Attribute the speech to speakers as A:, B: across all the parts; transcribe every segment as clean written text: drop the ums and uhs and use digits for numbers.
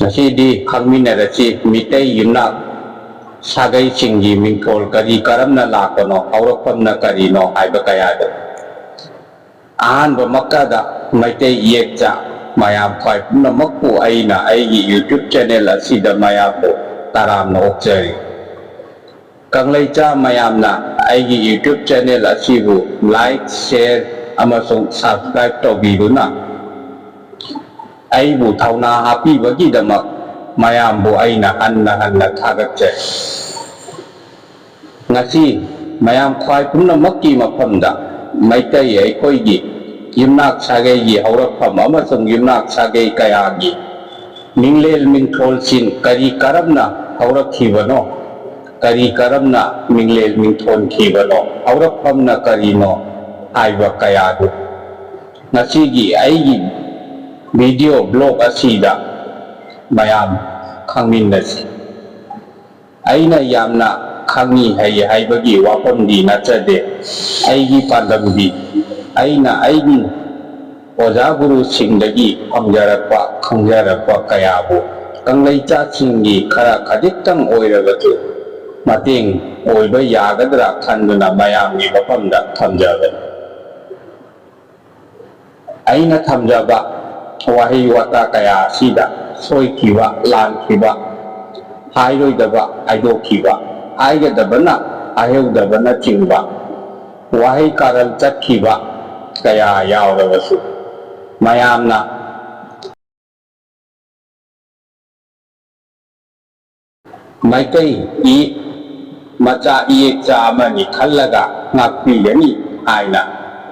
A: Nasi khangminarasi mitai yumnak sagai singgi mingkol kari karamna lakono aurapamna kari no haiba kayado ahanba makada maitai yekcha mayam khoi pumna makpu aina aigi YouTube channel asida mayambo taramna okjari kanglaicha mayamna aigi YouTube channel asibu like share amasung subscribe tobiduna aibu thauna happy bagi damak mayambu aina hanna thagache ngasi mayam khwai pumna makki mafamda maitai aikoi gi yumnak sagai gi haurapam amasung yumnak sagai kaya gi minglel mingthol sin kari karamna haurakhibano kari karamna minglel mingthol khibano haurapamna karino aiba kaya du ngasi gi aigi video blog asida mayam khangminasi aina yamna khangi haibagi wafamdi nachade aigi pandamdi aina aigi oja guru singdagi khangjarakpa kayabu kanglaicha singi khara khadiktang oirabatu mateng oiba yagadra khanduna mayamni wafamda thamjabe aina thamjaba wahi wata kaya sida soi kiwa lan kiwa hairoi daba aido kiwa aiga dabana aheu dabana chingba wahi karal chat kiwa kaya yaurabasu mayamna maitai I macha iekcha amani khallaga ngakpigani aina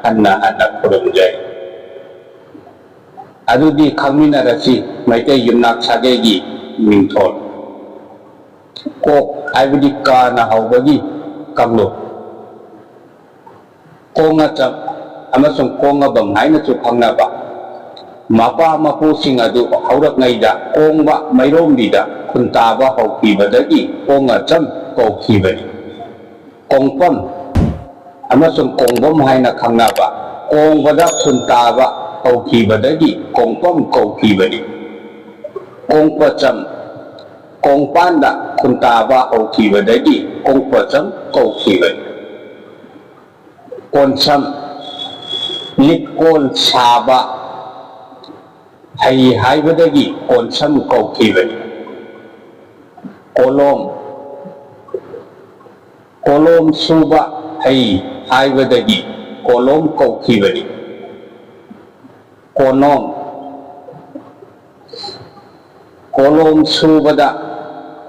A: hanna khurumjai adudi khangminarasi maitai yumnak sagegi mingthol kok aibudi kana haubagi kamlo konga cham amasung konga bam haina chu khangnaba mapa mapu sing adu haurak ngaida kongba mairomdida khuntaba haukibadagi konga cham kokibani kongpam amasung kongbam haina khangnaba kongbada khuntaba haukibadagi kongpam kokibani kongpacham kongpanda khuntaba haukibadagi kongpacham kokibani konsam likol saba haibadagi konsam kokibani kolom suba haibadagi kolom kokibani kolom subada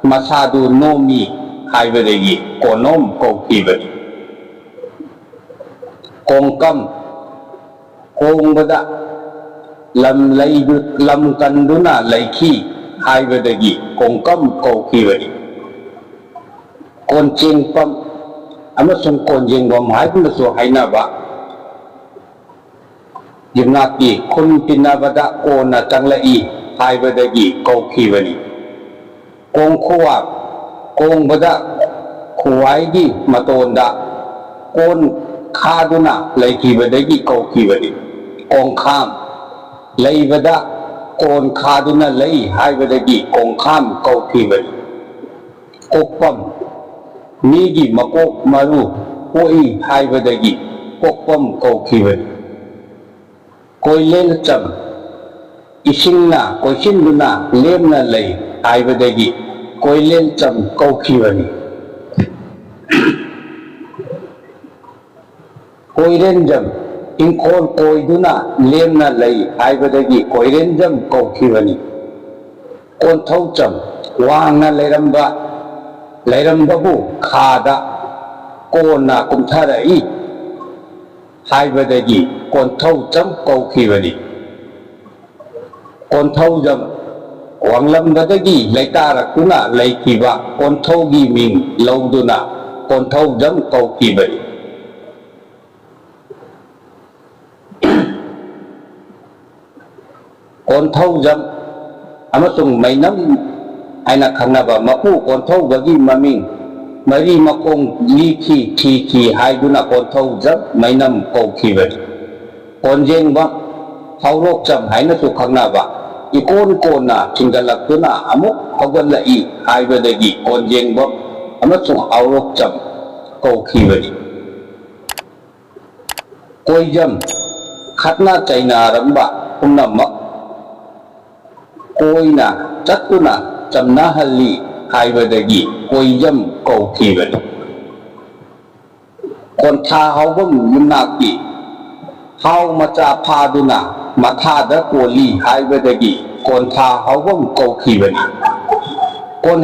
A: masadu nomi haibadagi konom kokibani kongkam kongbada lam kanduna laiki haibadagi kongkam kokibani konjingpam amasung konjingbam haibadasu hainaba yumnaki kun pinabada kona tanglai haibadagi kokibani kongkhuwa kongbada khuwaigi matonda kon khaduna laikibadagi kokibani kongkham laibada kon khaduna lai haibadagi kongkham kokibani kokpam migi makok maru koi haibadagi kokpam kokibani koilel cham isingna koisinduna lemna lei haibadagi koilel cham kokibani koirenjam ingkol koiduna lemna lei haibadagi koirenjam kokibani konthau cham wangna leirambabu khada kona kumtharai haibadagi konthau cham kokibani konthau jam wanglambadagi laitarakuna laikiba konthau gi ming lauduna konthau jam kokibani konthau jam amasung mainam aina khangnaba mapu konthau bagi maming mari makong liki ki haiduna konthau jam mainam kokibani konjengba haurok cham haina su khangnaba ikon kona tinggalakuna amuk hawalai haibadagi konjengbam amasung aurok jam kaukibani koijam khatna chaina ramba punamak koina chatuna chamna halli haibadagi koijam kaukibani kon tha hawbam yumnaki hau macha phaduna mathada koli haibadagi kon tha hawbam kaukibani kon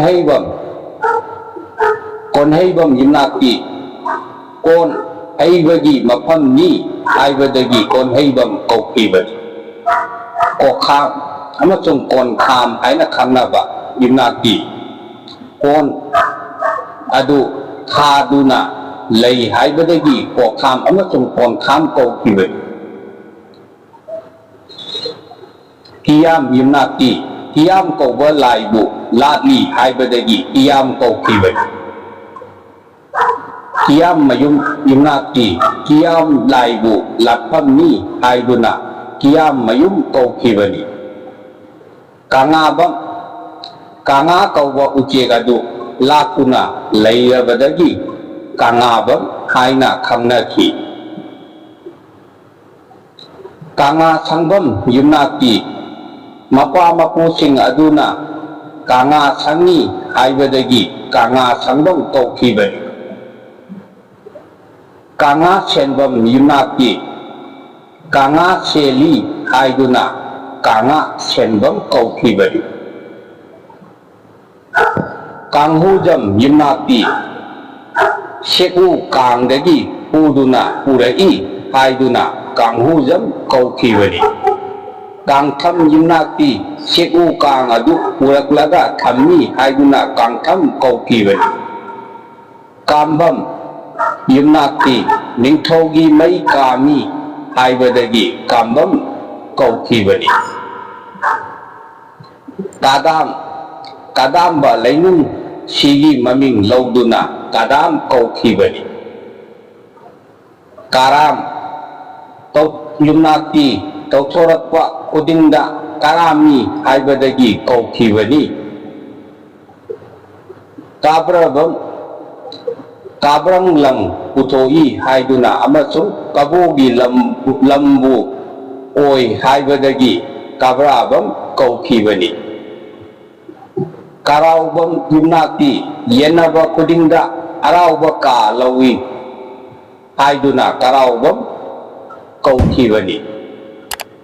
A: haibam yumnaki kon haibagi mafam ni haibadagi kon haibam kaukibani ko kham amasung kon kham haina khamnaba yumnaki kon adu thaduna lay haibadagi ko kham amasung kon kham kaukibani kiyam yumnaki kiyam kauba laibu latli haibadagi kiyam kaukibani kiyam mayum yumnaki kiyam laibu lapam ni haiduna kiyam mayum kaukibani kanga kauba uchegadu lakuna layrabadagi kangabam haina khamnaki kanga sangbam yumnaki mapa mapusing aduna kanga sangi haibadagi kanga sangbam kaukibani kanga senbam yumnaki kanga seli haiduna kanga senbam kaukibani kanghujam yumnaki seku kangdagi puduna purai haiduna kanghujam kaukibani kangtham yumnaki seku kang adu puraklaga thammi haiduna kangtham kaukibani kambam yumnaki ningthogi mai kami haibadagi kambam kaukibani kadamba lainung sigi maming lauduna kadam kaukibani karam yumnaki tausorakwa kudingda karami haibadagi kaukibani kabrang lang putoi haiduna amasung kabogi lambu oi haibadagi kabrabam kaukibani karaubam yumnaki yenaba kudingda arauba ka lawi haiduna karaubam kaukibani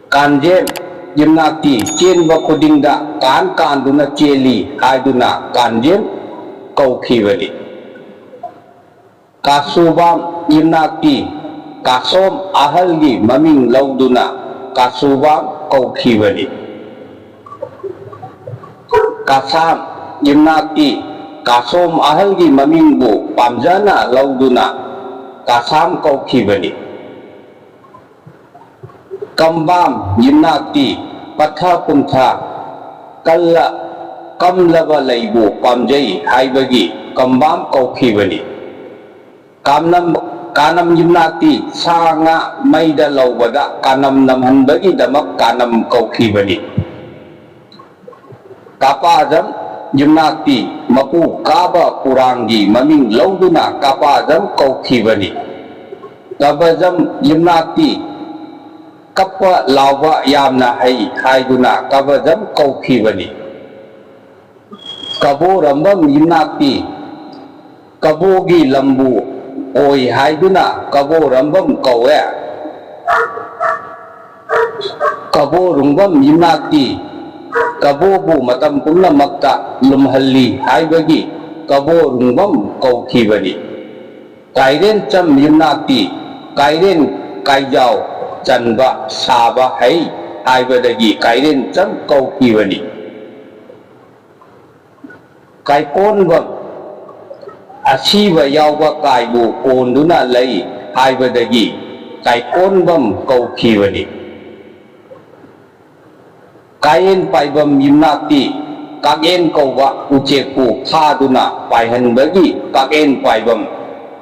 A: kanjen yumnaki chenba kudingda kanduna cheli haiduna kanjen kaukibani kasubam yumnaki kasom ahalgi maming lauduna kasubam kaukibani kasam yumnaki kasom ahalgi mamingbu pamjana lauduna kasam kaukibani kambam yumnaki patha puntha kamlaba laibu pamjai haibagi kambam kaukibani kanam yumnaki sanga maida laubada kanam namhanbagi damak kanam kaukibani kapazam yumnaki mapu kaba kurangi maming lauduna kapazam kaukibani kabazam yumnaki kappa lawa yamna haiduna kabazam kaukibani kabo rambam yumnaki kabogi lambu oi haiduna kabo rambam kauwe kabo rungbam yumnaki kabobu matam punamakta lumhalli haibagi kabo rungbam kaukibani kairen cham yumnaki kairen kaijau chanba saba haibadagi kairen cham kaukibani kaikonbam asiba yauba kaibu konduna lai haibadagi kaikonbam kaukibani kain paibam yumnaki kagen kauba uceku khaduna paihanbagi kagen paibam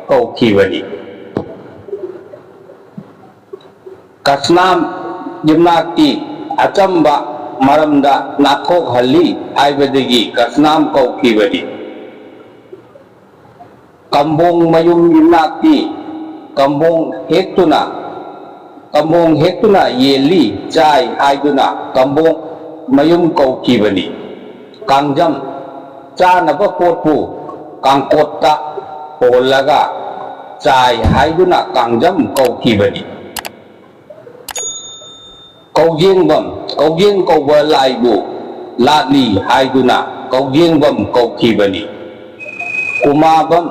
A: kaukibani kasnam yumnaki acamba maramda nathok halli haibadagi kasnam kaukibani kambong mayum yumnakti kambong hektuna yeli chai haiduna kambong mayum kaukibani kangjam chanaba potpu kangkotta holaga chai haiduna kangjam kaukibani kaujengbam kaujeng kauba laibu latli haiduna kaujengbam kaukibani kumabam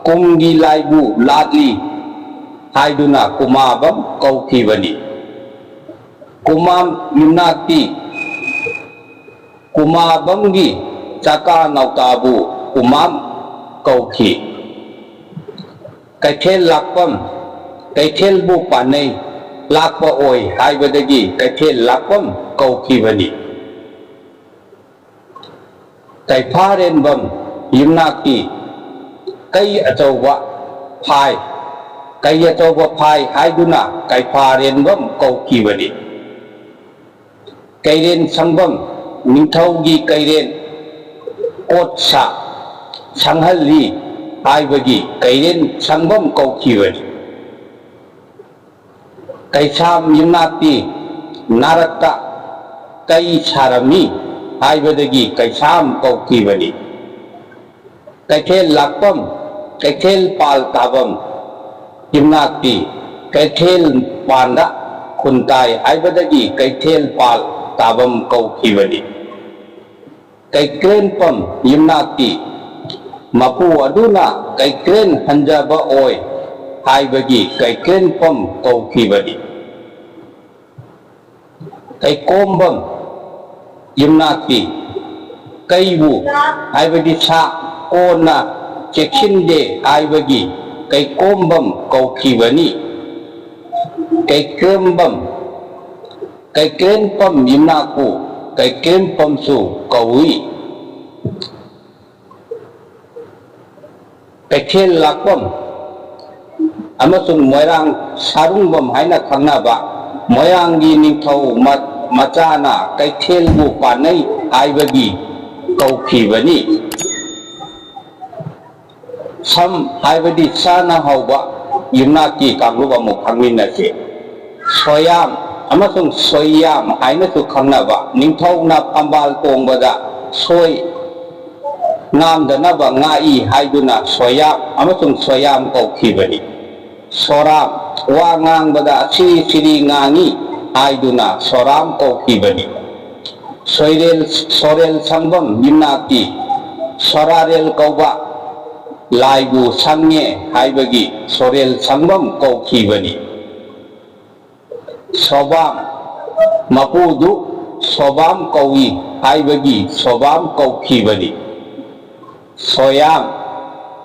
A: kumgi laibu latli haiduna kumabam kaukibani kumam yumnakti kumabamgi chaka nautabu kumam kauki kaithel lakpam kaithel bu panai lakpa oi haibadagi kaithel lakpam kaukibani kaifaren bam yumnakti kai achauba phai kai achauba phai haiduna kaifaren bam kaukibani kairen sangbam ningthaugi kairen kotsa sanghalli haibagi kairen sangbam kaukibani kaisam yumnakti naratta kai sarami haibadagi kaisam kaukibani kaithel lakpam kaithel pal tabam yumnakti kaithel panda khuntai haibadagi kaithel pal tabam kaukibani kaikren pam yumnakti mapu aduna kaikren hanjaba oi haibagi kaikren pam kaukibani kaikombam yumnakti kaibu haibagi sa kona chekshinde haibagi kaikombam kaukibani kaikrembam kaikren pam yumnaku kaikren pam su kaui kaithel lakpam amasung moirang sarungbam haina khangnaba moyanggi ningthau machana kaithel bu panai haibagi kaukibani sam haibadi sana hauba yumnaki kangluba mu khangminase soyam amasung soyam haina su khangnaba ningthauna pambal tongbada soi namdanaba ngai haiduna soyam amasung soyam kaukibani soram wa ngangbada siri ngangi haiduna soram kaukibani sorel sangbam yumnaki sorarel kauba laibu sangye haibagi sorel sangbam kaukibani sobam mapudu sobam kaui haibagi sobam kaukibani soyam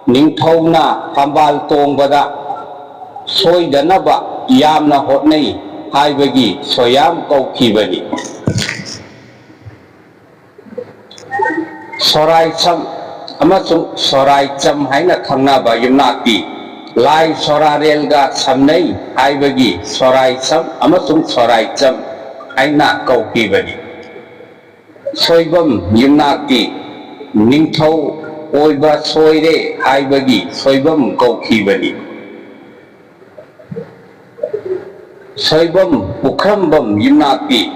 A: ningthauna pambal tongbada soidanaba yamna hotnai haibagi soyam kaukibani sorai cham amasung sorai cham haina khangnaba yumnakti lai sorarelga samnai haibagi sorai cham amasung sorai cham haina kaukibani soibam yumnakti ningthau oiba soire haibagi soibam kaukibani soibam pukrambam yumnakti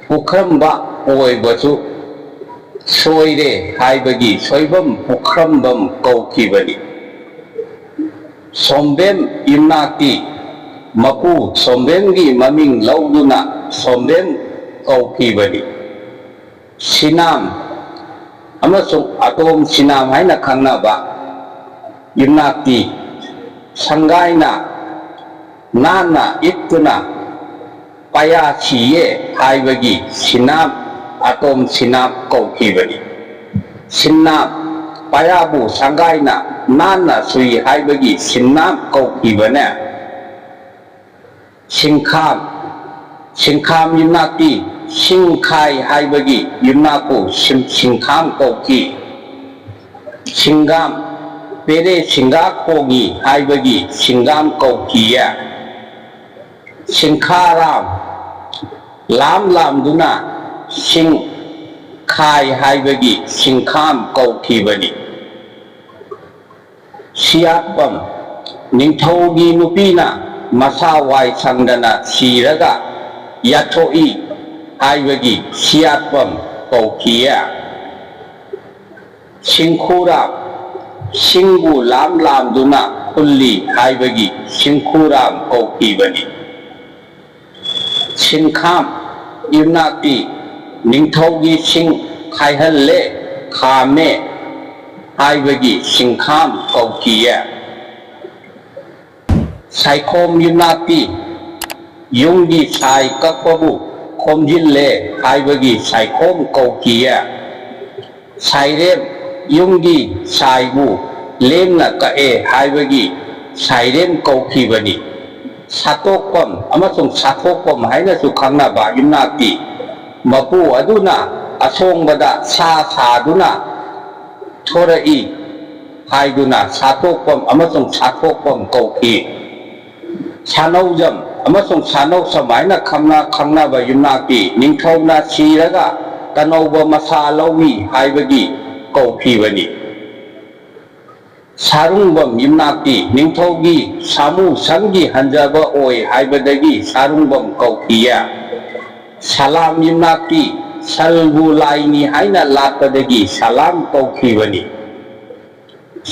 A: pukramba oibasu soire haibagi soibam pukrambam kaukibani sombem yumnakti mapu sombemgi maming lauduna sombem kaukibani sinam amasung atom sinam haina khangnaba yumnakti sangaina nana ittuna paya chiye haibagi sinam atom sinam kaukibani sinam payabu sangaina nana sui haibagi sinam kaukibana singkham yumnakti singkhai haibagi yumnaku singkham kauki singam pere singakogi haibagi singam kaukiya singkharam lam duna ชิงคายไฮเบกิชิงข้ามเกาคีบันีเสียบัมนิงทอกีนุปีน่ะมาซาไวสังดนาชีระกะยาโตอีไฮเบกิเสียบัมเกาคียชิงคูราชิงบูลามลามดุนาคุลลีไฮเบกิชิงคูรามเกาคีบันีชิงข้ามยุนาตีนิงทอกีชิงไคฮัลเล่คาเมไฮเบกิชิงข้ามเกาคียไซโคมยุนาตียุงกีไซกักบุคมยินเล่ไฮเบกิไซโคมเกาคียไซเรมยุงกีไซบูเลมนักเอไฮเบกิไซเรมเกาคีบันีสะโตกมอามาส่งสะโตกมให้นะสุขังนาบายุนาตีมาปูอดุนาอสงบดาชาสาดุนาโทระอีไฮดุนาสะโตกมอามาส่งสะโตกมเกาคีชาโนจำอามาส่งชาโนสมัยนะขังนาบายุนาตีนิงทาวนาชีระกะกันเอาบมาซาลาวีไฮเบกิเกาคีบันีสารุงบัมยิมนาตีนิงทอกีสามูสังกีฮันจาบะโอยไฮเบดกีสารุงบัมเกาคียสลามยิมนาตีสัลบูไลนีไฮนาลาตเดกีสลามเกาคีบันี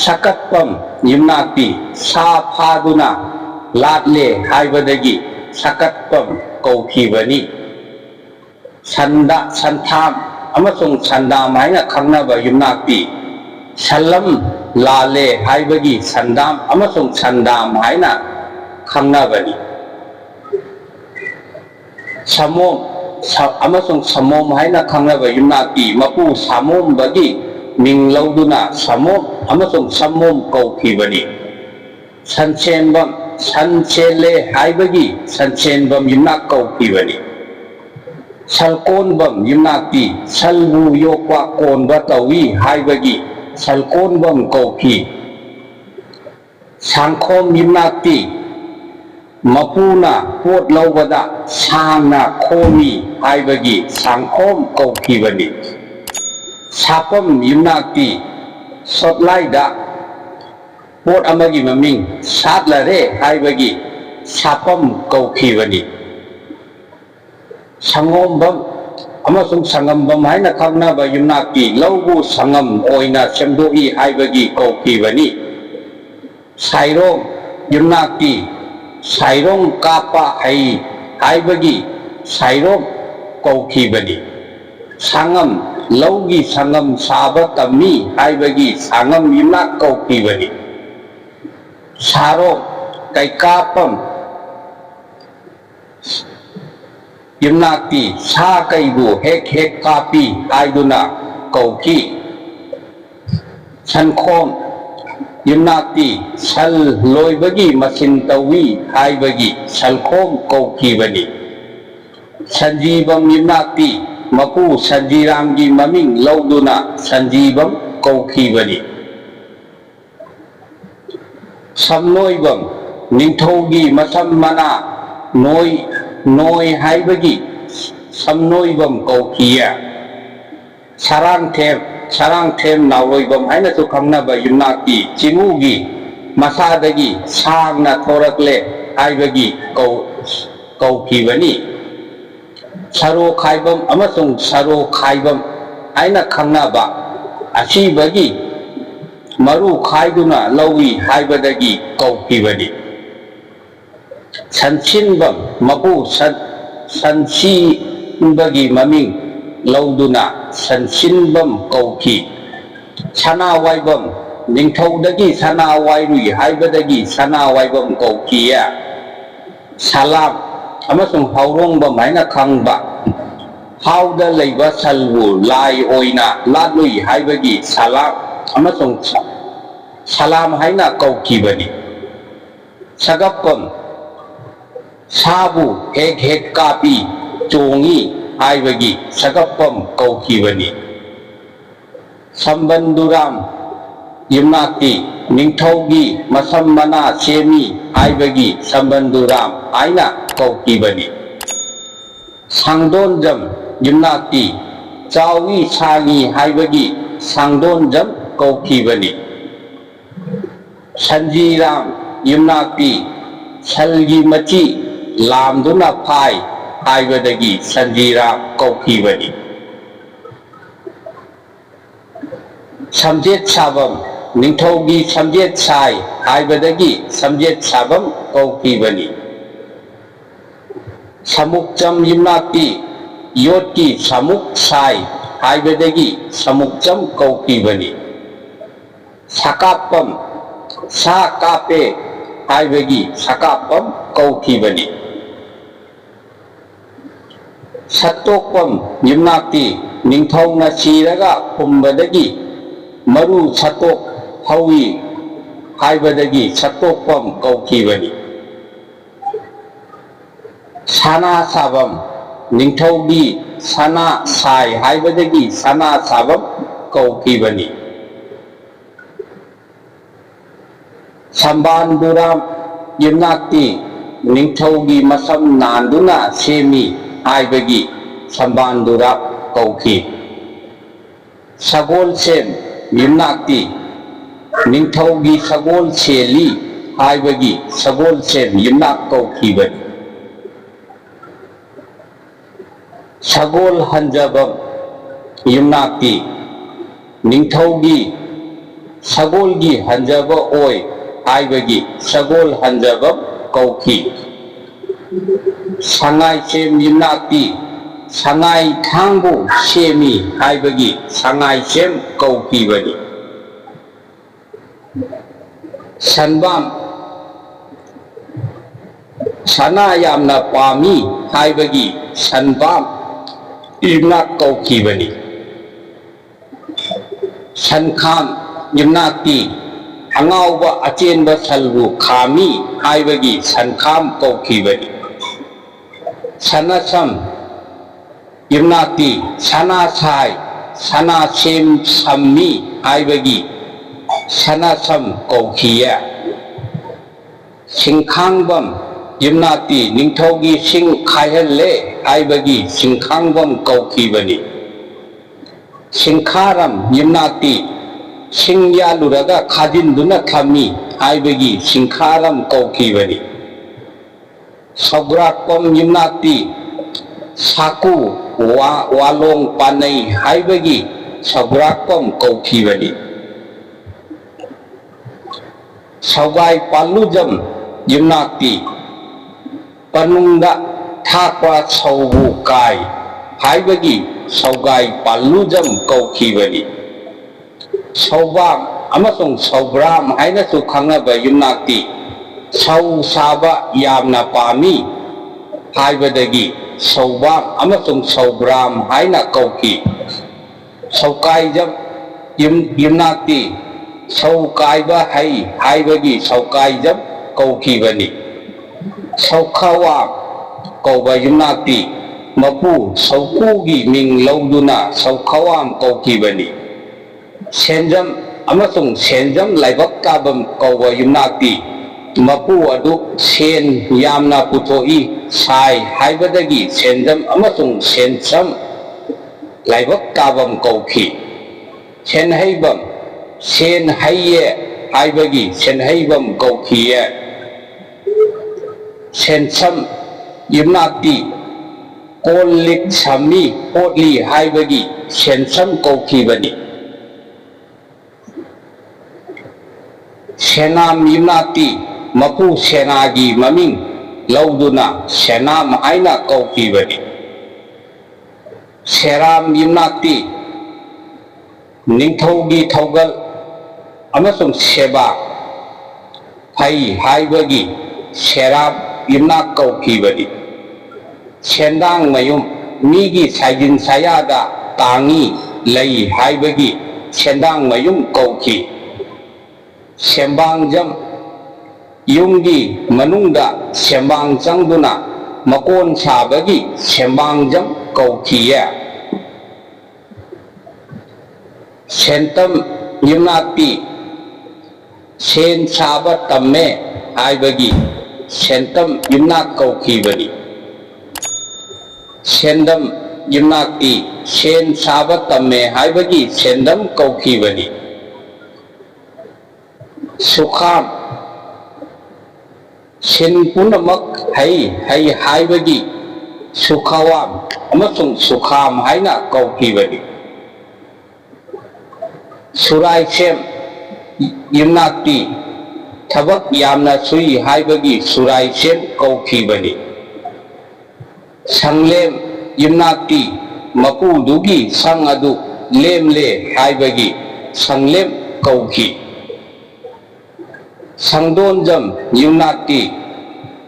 A: สกัดบัมยิมนาตีซาพาดุนาลาดเลไฮเบดกีสกัดบัมเกาคีบันีชันดาชันทามอามาส่งชันดามไฮนะขังนาบะยิมนาตีชัลลัมลาเลไฮเบกิสันดามอามาส่งสันดามไฮนะขังนาบันีสมมอามาส่งสมมไฮนะขังนาบยุนาตีมาปูสมมบกิมิงเลาดุนาสมมอามาส่งสมมเกาคีบันีสันเชนบัมสันเชเลไฮเบกิสันเชนบัมยุนาเกาคีบันีสัลโกนบัมยุนาตีสัลบูโยกวะโกนบัตวีไฮเบกิสัลโกนบัมเกาคีสังคมยิมนาตีมาปูนาพูดเลาวดาชานาโคมีไฮเบกิสังคมเกาคีบันีชาปมยิมนาตีสดไลดาพูดอเมริกามิงชาดละเรไฮเบกิชาปมเกาคีบันีสังคมบัมอามาส่งสังคมบัมให้นะขังนาบายุนาตีเลาบูสังคมโอยนาเชมดูอีไฮเบกิเกาคีบันีไซโรงยุนาตีไซโรงกาปะไฮเบกิไซโรงเกาคีบันีสังคมเลากีสังคมซาบะตมีไฮเบกิสังคมยุนาเกาคีบันีสาโรงไกกาปัมยุนาตีชาไกบูเฮกกาปีไอดุนาเกาคีชันโคมยุนาตีชัลลอยบกีมาสินตวีไฮบกีชัลโคมเกาคีบันีสันจีบัมยุนาตีมาปูสันจีรามกีมามิงเลาดุนาสันจีบัมเกาคีบันีสัมโนยบัมนิงโทกีมาสัมมานาโนยไฮบกีสัมโนยบัมเกาคียสารางเทมนาวอยบัมให้นะสุขังนาบายุนาตีจิมูกีมาซาดกีสางนาโทรักเลไฮบกีเกาคีบันีชาโรไคบัมอามาส่งชาโรไคบัมให้นะขังนาบาอาชีบกีมารูไคดุนาลาวีไฮบดกีเกาคีบันีสันชินบัมมาปูสันชีบกีมามิงเลาดุนาสันชินบัมเกาคีชนะไวบัมนิงทาวดกีชนะไวรุยไฮบดกีชนะไวบัมเกาคียสลามอามาส่งเฮารงบัมให้นะขังบะเฮาดะไลบะสัลบูไลโอยนาลาดุยไฮบกีสลามอามาส่งสลามให้นะเกาคีบันีสกัปปัมชาบูเฮกกาปีจงอีไฮเบกิสกัปปัมเกาคีบันีสัมบันดุรามยิมนาตีนิงทอกีมาสัมมานาเชมีไฮเบกิสัมบันดุรามไอนะเกาคีบันีสังโดนจำ ꯌꯨꯝꯅꯥꯛꯇꯤ ꯆꯥꯎꯏ ꯁꯥꯡꯏ ꯍꯥꯏꯕꯒꯤ ꯁꯥꯡꯗꯣꯟꯖꯝ ꯀꯧꯈꯤꯕꯅꯤ꯫ ꯁꯟꯖꯤꯔꯥꯝ ꯌꯨꯝꯅꯥꯛꯇꯤ ꯁꯜꯒꯤ ꯃꯆꯤ ꯂꯥꯝꯗꯨꯅ ꯐꯥꯏ ꯍꯥꯏꯕꯗꯒꯤ ꯁꯟꯖꯤꯔꯥꯝ ꯀꯧꯈꯤꯕꯅꯤ꯫ ꯁꯝꯖꯦꯠ ꯁꯥꯕꯝ ꯅꯤꯡꯊꯧꯒꯤ ꯁꯝꯖꯦꯠ ꯁꯥꯏ ꯍꯥꯏꯕꯗꯒꯤ ꯁꯝꯖꯦꯠ ꯁꯥꯕꯝ ꯀꯧꯈꯤꯕꯅꯤ꯫ ꯁꯃꯨꯛꯆꯝ ꯌꯨꯝꯅꯥꯛꯇꯤ ꯌꯣꯠꯀꯤ ꯁꯃꯨꯛ ꯁꯥꯏ ꯍꯥꯏꯕꯗꯒꯤ ꯁꯃꯨꯛꯆꯝ ꯀꯧꯈꯤꯕꯅꯤ꯫ ꯁꯀꯥꯞꯄꯝ ꯁꯥ ꯀꯥꯞꯄꯦ ꯍꯥꯏꯕꯒꯤ ꯁꯀꯥꯞꯄꯝ ꯀꯧꯈꯤꯕꯅꯤ꯫ ꯁꯠꯇꯣꯛꯄꯝ ꯌꯨꯝꯅꯥꯛꯇꯤ ꯅꯤꯡꯊꯧꯅ ꯁꯤꯔꯒ ꯐꯨꯝꯕꯗꯒꯤ ꯃꯔꯨ ꯁꯠꯇꯣꯛ ꯍꯧꯏ ꯍꯥꯏꯕꯗꯒꯤ ꯁꯠꯇꯣꯛꯄꯝ ꯀꯧꯈꯤꯕꯅꯤ꯫ ꯁꯅꯥ ꯁꯥꯕꯝ ꯅꯤꯡꯊꯧꯒꯤ ꯁꯅꯥ ꯁꯥꯏ ꯍꯥꯏꯕꯗꯒꯤ ꯁꯅꯥ ꯁꯥꯕꯝ ꯀꯧꯈꯤꯕꯅꯤ꯫ ꯁꯝꯕꯥꯟꯗꯨꯔꯥꯝ ꯌꯨꯝꯅꯥꯛꯇꯤ ꯅꯤꯡꯊꯧꯒꯤ ꯃꯁꯝ ꯅꯥꯟꯗꯨꯅ ꯁꯦꯝꯃꯤ ꯍꯥꯏꯕꯒꯤ ꯁꯝꯕꯥꯟꯗꯨꯔꯥꯝ ꯀꯧꯈꯤ꯫ ꯁꯒꯣꯜꯁꯦꯝ ꯌꯨꯝꯅꯥꯛꯇꯤ ꯅꯤꯡꯊꯧꯒꯤ ꯁꯒꯣꯜ ꯁꯦꯜꯂꯤ ꯍꯥꯏꯕꯒꯤ ꯁꯒꯣꯜꯁꯦꯝ ꯌꯨꯝꯅꯥꯛ ꯀꯧꯈꯤꯕꯅꯤ꯫ ꯁꯒꯣꯜ ꯍꯟꯖꯕꯝ ꯌꯨꯝꯅꯥꯛꯇꯤ ꯅꯤꯡꯊꯧꯒꯤ ꯁꯒꯣꯜꯒꯤ ꯍꯟꯖꯕ ꯑꯣꯏ ꯍꯥꯏꯕꯒꯤ ꯁꯒꯣꯜ ꯍꯟꯖꯕꯝ ꯀꯧꯈꯤ꯫ ꯁꯉꯥꯏꯁꯦꯝ ꯌꯨꯝꯅꯥꯛꯇꯤ ꯁꯉꯥꯏ ꯊꯥꯡꯕꯨ ꯁꯦꯝꯃꯤ ꯍꯥꯏꯕꯒꯤ ꯁꯉꯥꯏꯁꯦꯝ ꯀꯧꯈꯤꯕꯅꯤ꯫ ꯁꯟꯕꯥꯝ ꯁꯅꯥ ꯌꯥꯝꯅ ꯄꯥꯝꯃꯤ ꯍꯥꯏꯕꯒꯤ ꯁꯟꯕꯥꯝ ꯌꯨꯝꯅꯥꯛ ꯀꯧꯈꯤꯕꯅꯤ꯫ ꯁꯟꯈꯥꯝ ꯌꯨꯝꯅꯥꯛꯇꯤ ꯑꯉꯥꯎꯕ ꯑꯆꯦꯟꯕ ꯁꯜꯕꯨ ꯈꯥꯝꯃꯤ ꯍꯥꯏꯕꯒꯤ ꯁꯟꯈꯥꯝ ꯀꯧꯈꯤꯕꯅꯤ꯫ ꯁꯅꯁꯝ ꯌꯨꯝꯅꯥꯛꯇꯤ ꯁꯅꯥ ꯁꯥꯏ ꯁꯅꯥꯁꯦꯝ ꯁꯝꯃꯤ ꯍꯥꯏꯕꯒꯤ ꯁꯅꯁꯝ ꯀꯧꯈꯤꯌꯦ꯫ ꯁꯤꯡꯈꯥꯡꯕꯝ ꯌꯨꯝꯅꯥꯛꯇꯤ ꯅꯤꯡꯊꯧꯒꯤ ꯁꯤꯡ ꯈꯥꯏꯍꯜꯂꯦ ꯍꯥꯏꯕꯒꯤ ꯁꯤꯡꯈꯥꯡꯕꯝ ꯀꯧꯈꯤꯕꯅꯤ꯫ ꯁꯤꯡꯈꯥꯔꯝ ꯌꯨꯝꯅꯥꯛꯇꯤ ꯁꯤꯡ ꯌꯥꯜꯂꯨꯔꯒ ꯈꯥꯖꯤꯟꯗꯨꯅ ꯊꯝꯃꯤ ꯍꯥꯏꯕꯒꯤ ꯁꯤꯡꯈꯥꯔꯝ ꯀꯧꯈꯤꯕꯅꯤ꯫ ꯁꯧꯒ꯭ꯔꯥꯛꯄꯝ ꯌꯨꯝꯅꯥꯛꯇꯤ ꯁꯥꯀꯨ ꯋꯥꯂꯣꯡ ꯄꯥꯟꯅꯩ ꯍꯥꯏꯕꯒꯤ ꯁꯧꯒ꯭ꯔꯥꯛꯄꯝ ꯀꯧꯈꯤꯕꯅꯤ꯫ ꯁꯧꯒꯥꯏ ꯄꯥꯜꯂꯨꯖꯝ ꯌꯨꯝꯅꯥꯛꯇꯤ ꯄꯅꯨꯡꯗ ꯊꯥꯛꯄ ꯁꯧꯕꯨ ꯀꯥꯏ ꯍꯥꯏꯕꯒꯤ ꯁꯧꯒꯥꯏ ꯄꯥꯜꯂꯨꯖꯝ ꯀꯧꯈꯤꯕꯅꯤ꯫ ꯁꯧꯕꯥꯝ ꯑꯃꯁꯨꯡ ꯁꯧꯕ꯭ꯔꯥꯝ ꯍꯥꯏꯅꯁꯨ ꯈꯪꯅꯕ ꯌꯨꯝꯅꯥꯛꯇꯤ ꯁꯧ ꯁꯥꯕ ꯌꯥꯝꯅ ꯄꯥꯝꯃꯤ ꯍꯥꯏꯕꯗꯒꯤ ꯁꯧꯕꯥꯝ ꯑꯃꯁꯨꯡ ꯁꯧꯕ꯭ꯔꯥꯝ ꯍꯥꯏꯅ ꯀꯧꯈꯤ꯫ ꯁꯧꯀꯥꯏꯖꯝ ꯌꯨꯝꯅꯥꯛꯇꯤ ꯁꯧ ꯀꯥꯏꯕ ꯍꯩ ꯍꯥꯏꯕꯒꯤ ꯁꯧꯀꯥꯏꯖꯝ ꯀꯧꯈꯤꯕꯅꯤ꯫ ꯁꯧꯈꯥꯋꯥꯝ ꯀꯧꯕ ꯌꯨꯝꯅꯥꯛꯇꯤ ꯃꯄꯨ ꯁꯧꯀꯨꯒꯤ ꯃꯤꯡ ꯂꯧꯗꯨꯅ ꯁꯧꯈꯥꯋꯥꯝ ꯀꯧꯈꯤꯕꯅꯤ꯫ ꯁꯦꯟꯖꯝ ꯑꯃꯁꯨꯡ ꯁꯦꯟꯖꯝ ꯂꯥꯏꯕꯛ ꯀꯥꯕꯝ ꯀꯧꯕ ꯌꯨꯝꯅꯥꯛꯇꯤ ꯃꯄꯨ ꯑꯗꯨ ꯁꯦꯟ ꯌꯥꯝꯅ ꯄꯨꯊꯣꯛꯏ ꯁꯥꯏ ꯍꯥꯏꯕꯗꯒꯤ ꯁꯦꯟꯖꯝ ꯑꯃꯁꯨꯡ ꯁꯦꯟꯁꯝ ꯂꯥꯏꯕꯛ ꯀꯥꯕꯝ ꯀꯧꯈꯤ꯫ ꯁꯦꯟꯍꯩꯕꯝ ꯁꯦꯟ ꯍꯩꯌꯦ ꯍꯥꯏꯕꯒꯤ ꯁꯦꯟꯍꯩꯕꯝ ꯀꯧꯈꯤꯌꯦ꯫ ꯁꯦꯟꯁꯝ ꯌꯨꯝꯅꯥꯛꯇꯤ ꯀꯣꯜ ꯂꯤꯛ ꯁꯝꯃꯤ ꯀꯣꯠꯂꯤ ꯍꯥꯏꯕꯒꯤ ꯁꯦꯟꯁꯝ ꯀꯧꯈꯤꯕꯅꯤ꯫ ꯁꯦꯅꯥꯝ ꯌꯨꯝꯅꯥꯛꯇꯤ ꯃꯄꯨ ꯁꯦꯅꯥꯒꯤ ꯃꯃꯤꯡ ꯂꯧꯗꯨꯅ ꯁꯦꯅꯥꯝ ꯍꯥꯏꯅ ꯀꯧꯈꯤꯕꯅꯤ꯫ ꯁꯦꯔꯥꯝ ꯌꯨꯝꯅꯥꯛꯇꯤ ꯅꯤꯡꯊꯧꯒꯤ ꯊꯧꯒꯜ ꯑꯃꯁꯨꯡ ꯁꯦꯕꯥ ꯐꯩ ꯍꯥꯏꯕꯒꯤ ꯁꯦꯔꯥꯝ ꯌꯨꯝꯅꯥꯛ ꯀꯧꯈꯤꯕꯅꯤ꯫ ꯁꯦꯟꯗꯥꯡꯃꯌꯨꯝ ꯃꯤꯒꯤ ꯁꯥꯏꯖꯤꯟ ꯁꯥꯌꯥꯗ ꯇꯥꯡꯏ ꯂꯩ ꯍꯥꯏꯕꯒꯤ ꯁꯦꯟꯗꯥꯡꯃꯌꯨꯝ ꯀꯧꯈꯤ꯫ ꯁꯦꯝꯕꯥꯡꯖꯝ ꯌꯨꯝꯒꯤ ꯃꯅꯨꯡꯗ ꯁꯦꯝꯕꯥꯡ ꯆꯪꯗꯨꯅ ꯃꯀꯣꯟ ꯁꯥꯕꯒꯤ ꯁꯦꯝꯕꯥꯡꯖꯝ ꯀꯧꯈꯤꯌꯦ꯫ ꯁꯦꯟꯇꯝ ꯌꯨꯝꯅꯥꯛꯇꯤ ꯁꯦꯟ ꯁꯥꯕ ꯇꯝꯃꯦ ꯍꯥꯏꯕꯒꯤ ꯁꯦꯟꯇꯝ ꯌꯨꯝꯅꯥꯛ ꯀꯧꯈꯤꯕꯅꯤ꯫ ꯁꯦꯟꯗꯝ ꯌꯨꯝꯅꯥꯛꯇꯤ ꯁꯦꯟ ꯁꯥꯕ ꯇꯝꯃꯦ ꯍꯥꯏꯕꯒꯤ ꯁꯦꯟꯗꯝ ꯀꯧꯈꯤꯕꯅꯤ ꯁꯨꯈꯥꯝ ꯁꯤꯟ ꯄꯨꯝꯅꯃꯛ ꯍꯩ ꯍꯥꯏꯕꯒꯤ ꯁꯨꯈꯥꯋꯥꯝ ꯑꯃꯁꯨꯡ ꯁꯨꯈꯥꯝ ꯍꯥꯏꯅ ꯀꯧꯈꯤꯕꯅꯤ ꯁꯨꯔꯥꯏꯁꯦꯝ ꯌꯨꯝꯅꯥꯛꯇꯤ ꯊꯕꯛ ꯌꯥꯝꯅ ꯁꯨꯏ ꯍꯥꯏꯕꯒꯤ ꯁꯨꯔꯥꯏꯁꯦꯝ ꯀꯧꯈꯤꯕꯅꯤ ꯁꯪꯂꯦꯝ ꯌꯨꯝꯅꯥꯛꯇꯤ ꯃꯄꯨꯗꯨꯒꯤ ꯁꯪ ꯑꯗꯨ ꯂꯦꯝꯂꯦ ꯍꯥꯏꯕꯒꯤ ꯁꯪꯂꯦꯝ ꯀꯧꯈꯤ ꯁꯪꯗꯣꯟꯖꯝ ꯌꯨꯝꯅꯥꯛꯇꯤ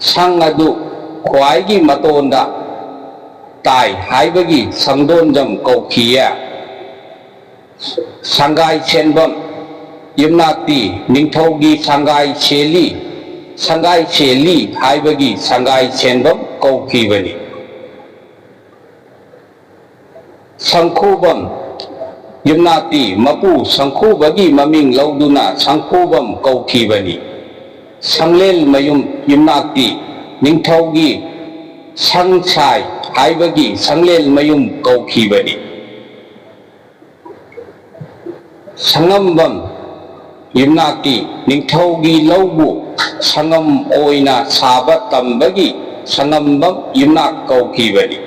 A: ꯁꯪ ꯑꯗꯨ ꯈ꯭ꯋꯥꯏꯒꯤ ꯃꯇꯣꯟꯗ ꯇꯥꯏ ꯍꯥꯏꯕꯒꯤ ꯁꯪꯗꯣꯟꯖꯝ ꯀꯧꯈꯤꯌꯦ ꯁꯪꯒꯥꯏ ꯁꯦꯟꯕꯝ ꯌꯨꯝꯅꯥꯛꯇꯤ ꯅꯤꯡꯊꯧꯒꯤ ꯁꯪꯒꯥꯏ ꯁꯦꯜꯂꯤ ꯍꯥꯏꯕꯒꯤ ꯁꯪꯒꯥꯏ ꯁꯦꯟꯕꯝ ꯀꯧꯈꯤꯕꯅꯤ ꯁꯪꯈꯨꯕꯝ ꯌꯨꯝꯅꯥꯛꯇꯤ ꯃꯄꯨ ꯁꯪꯈꯨꯕꯒꯤ ꯃꯃꯤꯡ ꯂꯧꯗꯨꯅ ꯁꯪꯈꯨꯕꯝ ꯀꯧꯈꯤꯕꯅꯤ ꯁꯪꯂꯦꯜꯃꯌꯨꯝ ꯌꯨꯝꯅꯥꯛꯇꯤ ꯅꯤꯡꯊꯧꯒꯤ ꯁꯪꯁꯥꯏ ꯍꯥꯏꯕꯒꯤ ꯁꯪꯂꯦꯜꯃꯌꯨꯝ ꯀꯧꯈꯤꯕꯅꯤ ꯁꯪꯉꯝꯕꯝ ꯌꯨꯝꯅꯥꯛꯇꯤ ꯅꯤꯡꯊꯧꯒꯤ ꯂꯧꯕꯨ ꯁꯪꯉꯝ ꯑꯣꯏꯅ ꯁꯥꯕ ꯇꯝꯕꯒꯤ ꯁꯪꯉꯝꯕꯝ ꯌꯨꯝꯅꯥꯛ ꯀꯧꯈꯤꯕꯅꯤ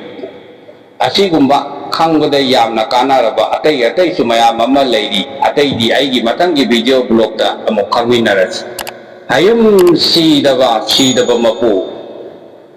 A: ꯑꯁꯤꯒꯨꯝꯕ ꯈꯪꯕꯗ ꯌꯥꯝꯅ ꯀꯥꯟꯅꯔꯕ ꯑꯇꯩꯁꯨ ꯃꯌꯥꯝ ꯑꯃ ꯂꯩꯔꯤ ꯑꯇꯩꯗꯤ ꯑꯩꯒꯤ ꯃꯊꯪꯒꯤ ꯚꯤꯗꯤꯑꯣ ꯕ꯭ꯂꯣꯛꯇ ꯑꯃꯨꯛ ꯈꯪꯃꯤꯟꯅꯔꯁꯤ ꯍꯌꯨꯝ ꯁꯤꯗꯕ ꯃꯄꯨ